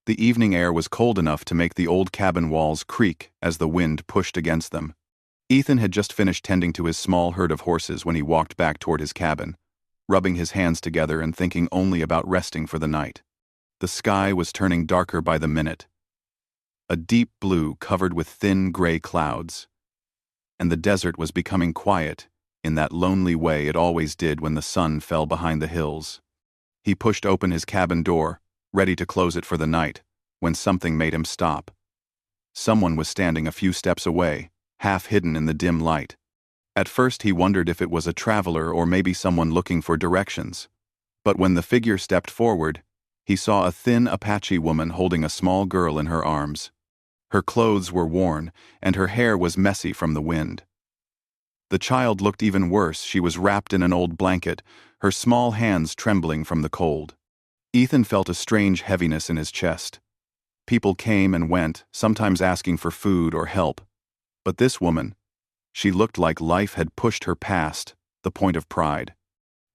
The evening air was cold enough to make the old cabin walls creak as the wind pushed against them. Ethan had just finished tending to his small herd of horses when he walked back toward his cabin, rubbing his hands together and thinking only about resting for the night. The sky was turning darker by the minute, a deep blue covered with thin gray clouds, and the desert was becoming quiet in that lonely way it always did when the sun fell behind the hills. He pushed open his cabin door, ready to close it for the night, when something made him stop. Someone was standing a few steps away, half hidden in the dim light. At first he wondered if it was a traveler or maybe someone looking for directions. But when the figure stepped forward, he saw a thin Apache woman holding a small girl in her arms. Her clothes were worn, and her hair was messy from the wind. The child looked even worse. She was wrapped in an old blanket, her small hands trembling from the cold. Ethan felt a strange heaviness in his chest. People came and went, sometimes asking for food or help. But this woman, she looked like life had pushed her past the point of pride.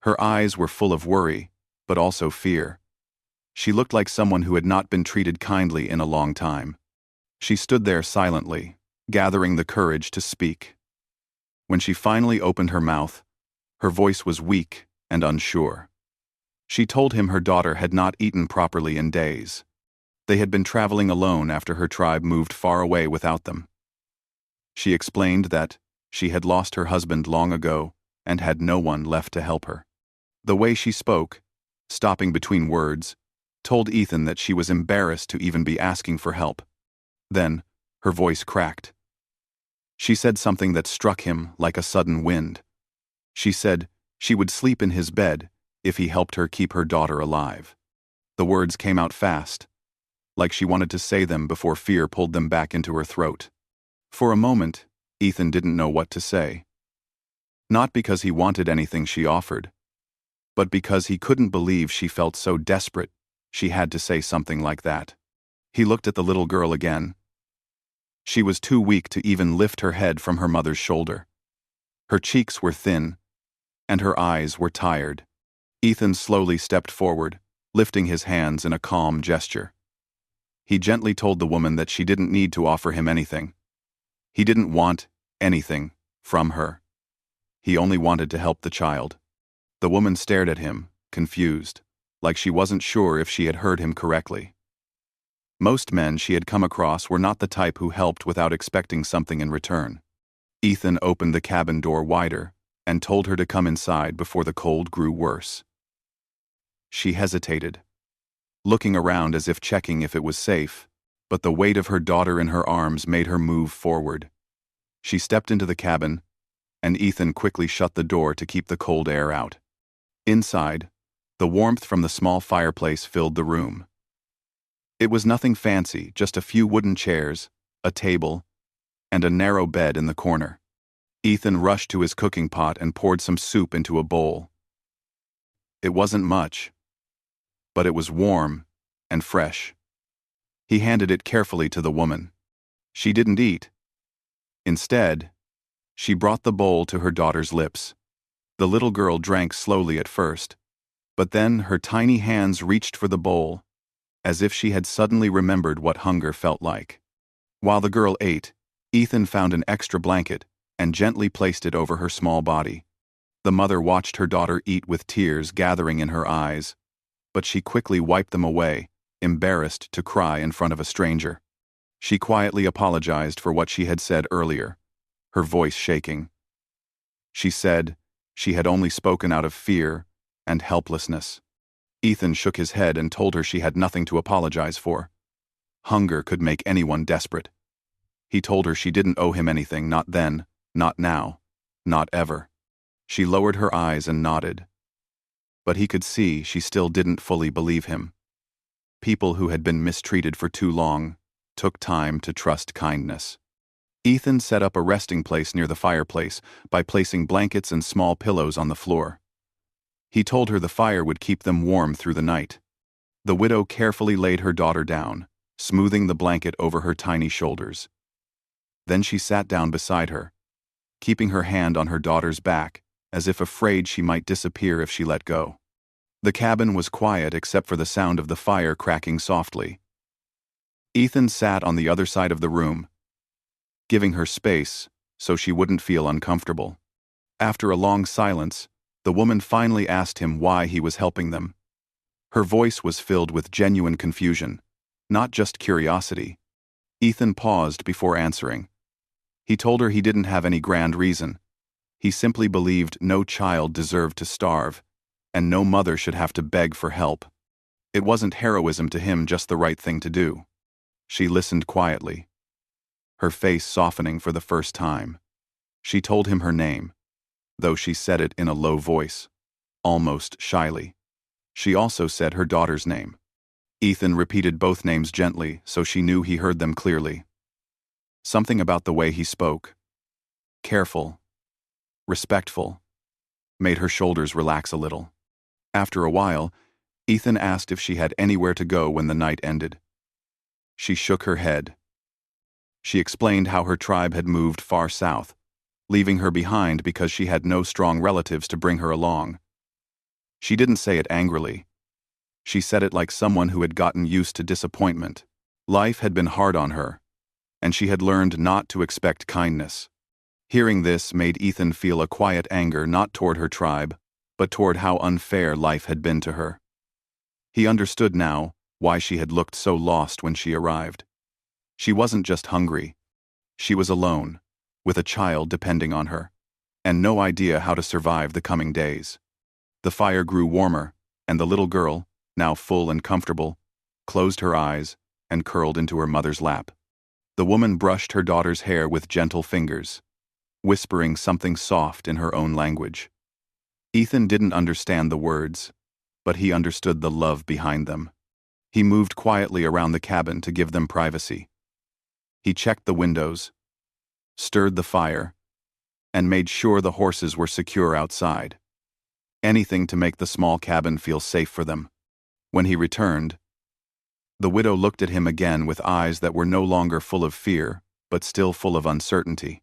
Her eyes were full of worry, but also fear. She looked like someone who had not been treated kindly in a long time. She stood there silently, gathering the courage to speak. When she finally opened her mouth, her voice was weak and unsure. She told him her daughter had not eaten properly in days. They had been traveling alone after her tribe moved far away without them. She explained that she had lost her husband long ago and had no one left to help her. The way she spoke, stopping between words, told Ethan that she was embarrassed to even be asking for help. Then, her voice cracked. She said something that struck him like a sudden wind. She said she would sleep in his bed if he helped her keep her daughter alive. The words came out fast, like she wanted to say them before fear pulled them back into her throat. For a moment, Ethan didn't know what to say. Not because he wanted anything she offered, but because he couldn't believe she felt so desperate she had to say something like that. He looked at the little girl again. She was too weak to even lift her head from her mother's shoulder. Her cheeks were thin, and her eyes were tired. Ethan slowly stepped forward, lifting his hands in a calm gesture. He gently told the woman that she didn't need to offer him anything. He didn't want anything from her. He only wanted to help the child. The woman stared at him, confused, like she wasn't sure if she had heard him correctly. Most men she had come across were not the type who helped without expecting something in return. Ethan opened the cabin door wider and told her to come inside before the cold grew worse. She hesitated, looking around as if checking if it was safe, but the weight of her daughter in her arms made her move forward. She stepped into the cabin, and Ethan quickly shut the door to keep the cold air out. Inside, the warmth from the small fireplace filled the room. It was nothing fancy, just a few wooden chairs, a table, and a narrow bed in the corner. Ethan rushed to his cooking pot and poured some soup into a bowl. It wasn't much, but it was warm and fresh. He handed it carefully to the woman. She didn't eat. Instead, she brought the bowl to her daughter's lips. The little girl drank slowly at first, but then her tiny hands reached for the bowl, as if she had suddenly remembered what hunger felt like. While the girl ate, Ethan found an extra blanket and gently placed it over her small body. The mother watched her daughter eat with tears gathering in her eyes, but she quickly wiped them away, embarrassed to cry in front of a stranger. She quietly apologized for what she had said earlier, her voice shaking. She said she had only spoken out of fear and helplessness. Ethan shook his head and told her she had nothing to apologize for. Hunger could make anyone desperate. He told her she didn't owe him anything, not then, not now, not ever. She lowered her eyes and nodded. But he could see she still didn't fully believe him. People who had been mistreated for too long took time to trust kindness. Ethan set up a resting place near the fireplace by placing blankets and small pillows on the floor. He told her the fire would keep them warm through the night. The widow carefully laid her daughter down, smoothing the blanket over her tiny shoulders. Then she sat down beside her, keeping her hand on her daughter's back, as if afraid she might disappear if she let go. The cabin was quiet except for the sound of the fire cracking softly, Ethan sat on the other side of the room, giving her space so she wouldn't feel uncomfortable. After a long silence, the woman finally asked him why he was helping them. Her voice was filled with genuine confusion, not just curiosity. Ethan paused before answering. He told her he didn't have any grand reason. He simply believed no child deserved to starve, and no mother should have to beg for help. It wasn't heroism to him, just the right thing to do. She listened quietly, her face softening for the first time. She told him her name, though she said it in a low voice, almost shyly. She also said her daughter's name. Ethan repeated both names gently so she knew he heard them clearly. Something about the way he spoke, careful, respectful, made her shoulders relax a little. After a while, Ethan asked if she had anywhere to go when the night ended. She shook her head. She explained how her tribe had moved far south, leaving her behind because she had no strong relatives to bring her along. She didn't say it angrily. She said it like someone who had gotten used to disappointment. Life had been hard on her, and she had learned not to expect kindness. Hearing this made Ethan feel a quiet anger not toward her tribe, but toward how unfair life had been to her. He understood now why she had looked so lost when she arrived. She wasn't just hungry. She was alone, with a child depending on her, and no idea how to survive the coming days. The fire grew warmer, and the little girl, now full and comfortable, closed her eyes and curled into her mother's lap. The woman brushed her daughter's hair with gentle fingers, whispering something soft in her own language. Ethan didn't understand the words, but he understood the love behind them. He moved quietly around the cabin to give them privacy. He checked the windows, stirred the fire, and made sure the horses were secure outside. Anything to make the small cabin feel safe for them. When he returned, the widow looked at him again with eyes that were no longer full of fear, but still full of uncertainty.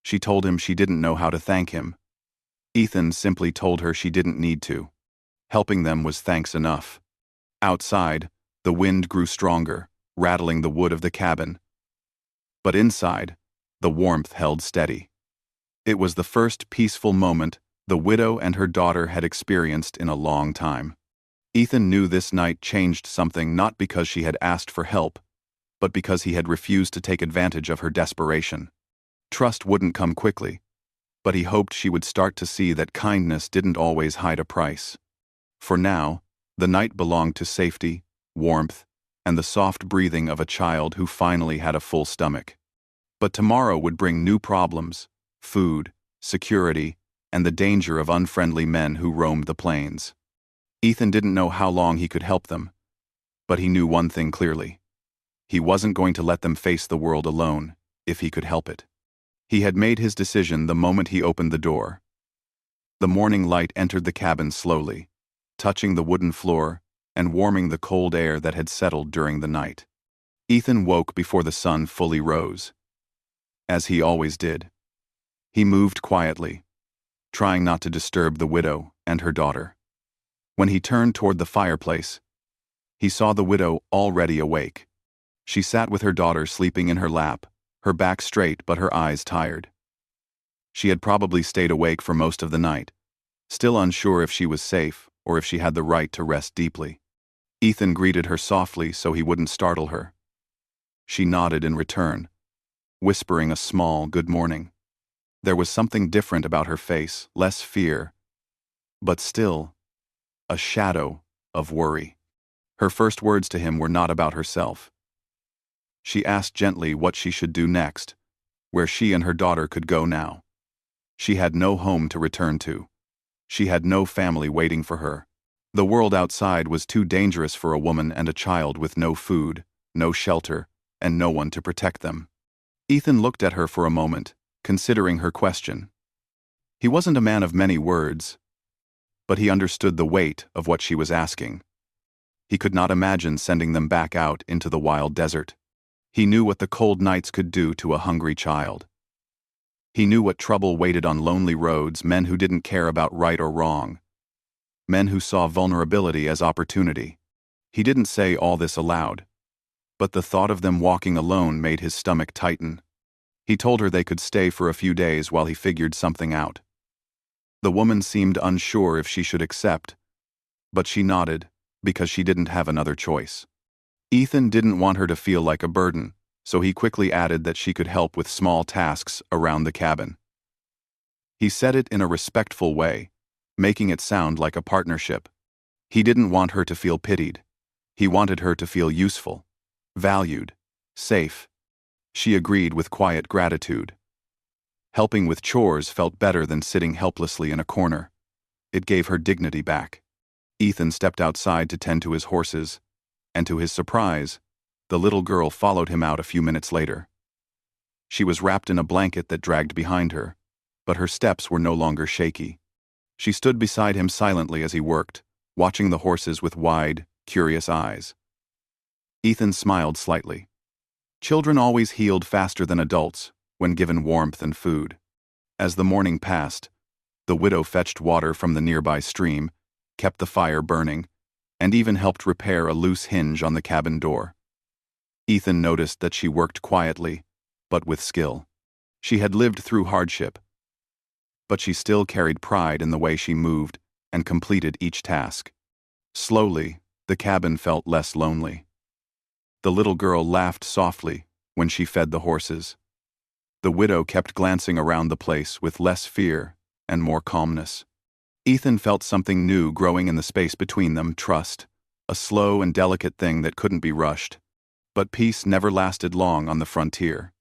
She told him she didn't know how to thank him. Ethan simply told her she didn't need to. Helping them was thanks enough. Outside, the wind grew stronger, rattling the wood of the cabin. But inside, the warmth held steady. It was the first peaceful moment the widow and her daughter had experienced in a long time. Ethan knew this night changed something, not because she had asked for help, but because he had refused to take advantage of her desperation. Trust wouldn't come quickly, but he hoped she would start to see that kindness didn't always hide a price. For now, the night belonged to safety, warmth, and the soft breathing of a child who finally had a full stomach. But tomorrow would bring new problems: food, security, and the danger of unfriendly men who roamed the plains. Ethan didn't know how long he could help them, but he knew one thing clearly. He wasn't going to let them face the world alone, if he could help it. He had made his decision the moment he opened the door. The morning light entered the cabin slowly, touching the wooden floor and warming the cold air that had settled during the night. Ethan woke before the sun fully rose. As he always did. He moved quietly, trying not to disturb the widow and her daughter. When he turned toward the fireplace, he saw the widow already awake. She sat with her daughter sleeping in her lap, her back straight but her eyes tired. She had probably stayed awake for most of the night, still unsure if she was safe or if she had the right to rest deeply. Ethan greeted her softly so he wouldn't startle her. She nodded in return, whispering a small good morning. There was something different about her face, less fear, but still a shadow of worry. Her first words to him were not about herself. She asked gently what she should do next, where she and her daughter could go now. She had no home to return to. She had no family waiting for her. The world outside was too dangerous for a woman and a child with no food, no shelter, and no one to protect them. Ethan looked at her for a moment, considering her question. He wasn't a man of many words, but he understood the weight of what she was asking. He could not imagine sending them back out into the wild desert. He knew what the cold nights could do to a hungry child. He knew what trouble waited on lonely roads, men who didn't care about right or wrong, men who saw vulnerability as opportunity. He didn't say all this aloud, but the thought of them walking alone made his stomach tighten. He told her they could stay for a few days while he figured something out. The woman seemed unsure if she should accept, but she nodded, because she didn't have another choice. Ethan didn't want her to feel like a burden, so he quickly added that she could help with small tasks around the cabin. He said it in a respectful way, making it sound like a partnership. He didn't want her to feel pitied. He wanted her to feel useful, valued, safe. She agreed with quiet gratitude. Helping with chores felt better than sitting helplessly in a corner. It gave her dignity back. Ethan stepped outside to tend to his horses, and to his surprise, the little girl followed him out a few minutes later. She was wrapped in a blanket that dragged behind her, but her steps were no longer shaky. She stood beside him silently as he worked, watching the horses with wide, curious eyes. Ethan smiled slightly. Children always healed faster than adults when given warmth and food. As the morning passed, the widow fetched water from the nearby stream, kept the fire burning, and even helped repair a loose hinge on the cabin door. Ethan noticed that she worked quietly, but with skill. She had lived through hardship, but she still carried pride in the way she moved and completed each task. Slowly, the cabin felt less lonely. The little girl laughed softly when she fed the horses. The widow kept glancing around the place with less fear and more calmness. Ethan felt something new growing in the space between them, trust, a slow and delicate thing that couldn't be rushed. But peace never lasted long on the frontier.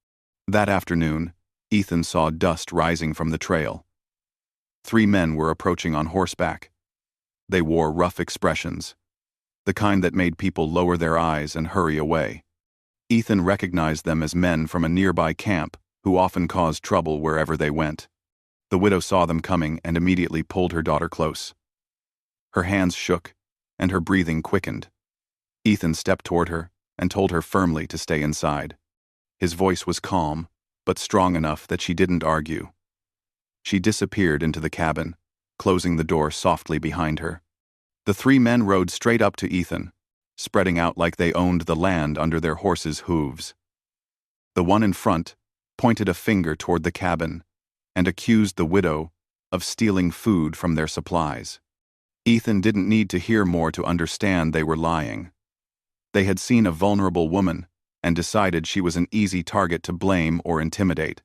That afternoon, Ethan saw dust rising from the trail. 3 men were approaching on horseback. They wore rough expressions, the kind that made people lower their eyes and hurry away. Ethan recognized them as men from a nearby camp who often caused trouble wherever they went. The widow saw them coming and immediately pulled her daughter close. Her hands shook, and her breathing quickened. Ethan stepped toward her and told her firmly to stay inside. His voice was calm, but strong enough that she didn't argue. She disappeared into the cabin, closing the door softly behind her. The 3 men rode straight up to Ethan, spreading out like they owned the land under their horses' hooves. The one in front pointed a finger toward the cabin and accused the widow of stealing food from their supplies. Ethan didn't need to hear more to understand they were lying. They had seen a vulnerable woman and decided she was an easy target to blame or intimidate.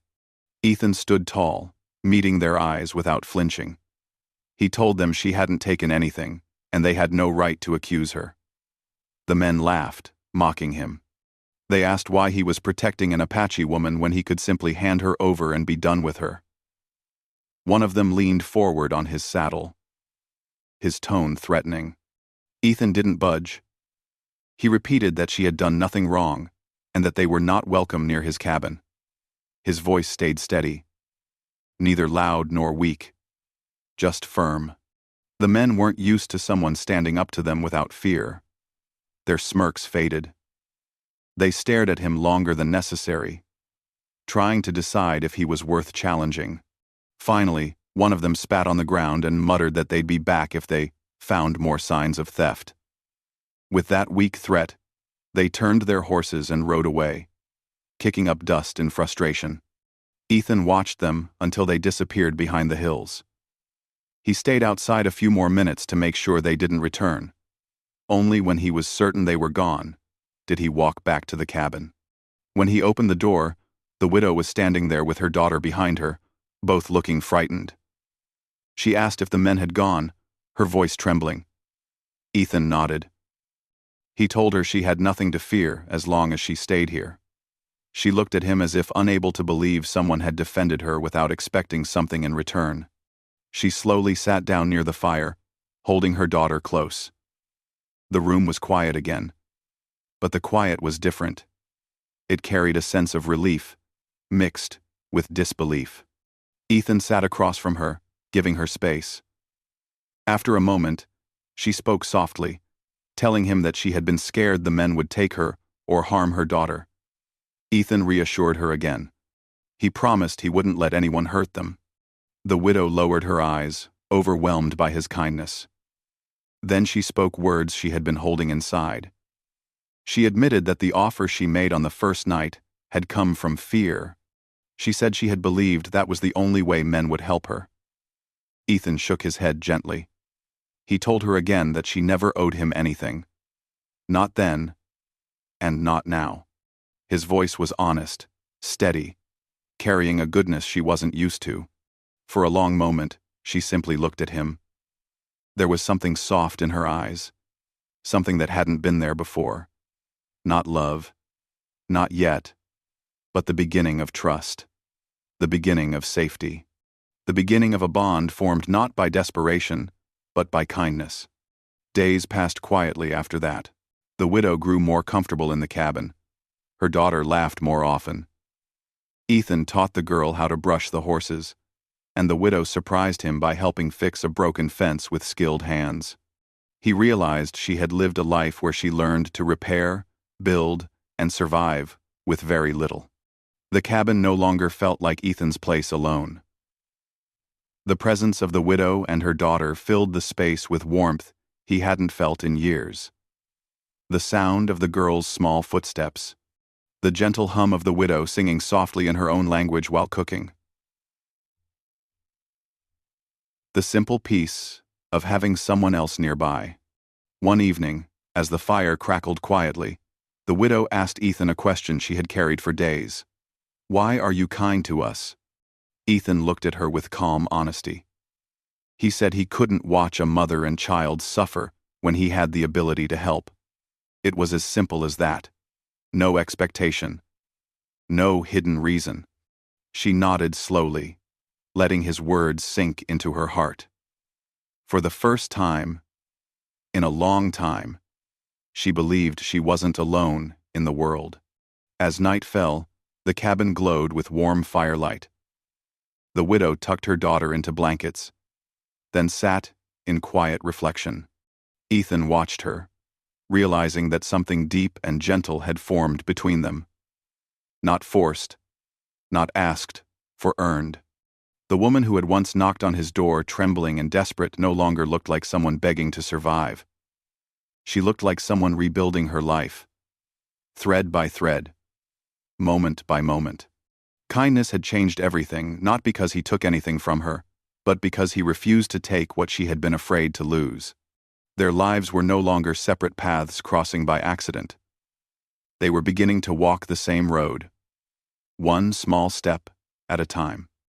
Ethan stood tall, meeting their eyes without flinching. He told them she hadn't taken anything, and they had no right to accuse her. The men laughed, mocking him. They asked why he was protecting an Apache woman when he could simply hand her over and be done with her. One of them leaned forward on his saddle, his tone threatening. Ethan didn't budge. He repeated that she had done nothing wrong, and that they were not welcome near his cabin. His voice stayed steady, neither loud nor weak, just firm. The men weren't used to someone standing up to them without fear. Their smirks faded. They stared at him longer than necessary, trying to decide if he was worth challenging. Finally, one of them spat on the ground and muttered that they'd be back if they found more signs of theft. With that weak threat, they turned their horses and rode away, kicking up dust in frustration. Ethan watched them until they disappeared behind the hills. He stayed outside a few more minutes to make sure they didn't return. Only when he was certain they were gone did he walk back to the cabin. When he opened the door, the widow was standing there with her daughter behind her, both looking frightened. She asked if the men had gone, her voice trembling. Ethan nodded. He told her she had nothing to fear as long as she stayed here. She looked at him as if unable to believe someone had defended her without expecting something in return. She slowly sat down near the fire, holding her daughter close. The room was quiet again, but the quiet was different. It carried a sense of relief, mixed with disbelief. Ethan sat across from her, giving her space. After a moment, she spoke softly, telling him that she had been scared the men would take her or harm her daughter. Ethan reassured her again. He promised he wouldn't let anyone hurt them. The widow lowered her eyes, overwhelmed by his kindness. Then she spoke words she had been holding inside. She admitted that the offer she made on the first night had come from fear. She said she had believed that was the only way men would help her. Ethan shook his head gently. He told her again that she never owed him anything. Not then, and not now. His voice was honest, steady, carrying a goodness she wasn't used to. For a long moment, she simply looked at him. There was something soft in her eyes, something that hadn't been there before. Not love, not yet, but the beginning of trust, the beginning of safety, the beginning of a bond formed not by desperation, but by kindness. Days passed quietly after that. The widow grew more comfortable in the cabin. Her daughter laughed more often. Ethan taught the girl how to brush the horses, and the widow surprised him by helping fix a broken fence with skilled hands. He realized she had lived a life where she learned to repair, build, and survive with very little. The cabin no longer felt like Ethan's place alone. The presence of the widow and her daughter filled the space with warmth he hadn't felt in years. The sound of the girl's small footsteps, the gentle hum of the widow singing softly in her own language while cooking. The simple peace of having someone else nearby. One evening, as the fire crackled quietly, the widow asked Ethan a question she had carried for days. "Why are you kind to us?" Ethan looked at her with calm honesty. He said he couldn't watch a mother and child suffer when he had the ability to help. It was as simple as that. No expectation. No hidden reason. She nodded slowly, letting his words sink into her heart. For the first time, in a long time, she believed she wasn't alone in the world. As night fell, the cabin glowed with warm firelight. The widow tucked her daughter into blankets, then sat in quiet reflection. Ethan watched her, realizing that something deep and gentle had formed between them. Not forced, not asked, for earned. The woman who had once knocked on his door trembling and desperate no longer looked like someone begging to survive. She looked like someone rebuilding her life, thread by thread, moment by moment. Kindness had changed everything, not because he took anything from her, but because he refused to take what she had been afraid to lose. Their lives were no longer separate paths crossing by accident. They were beginning to walk the same road, one small step at a time.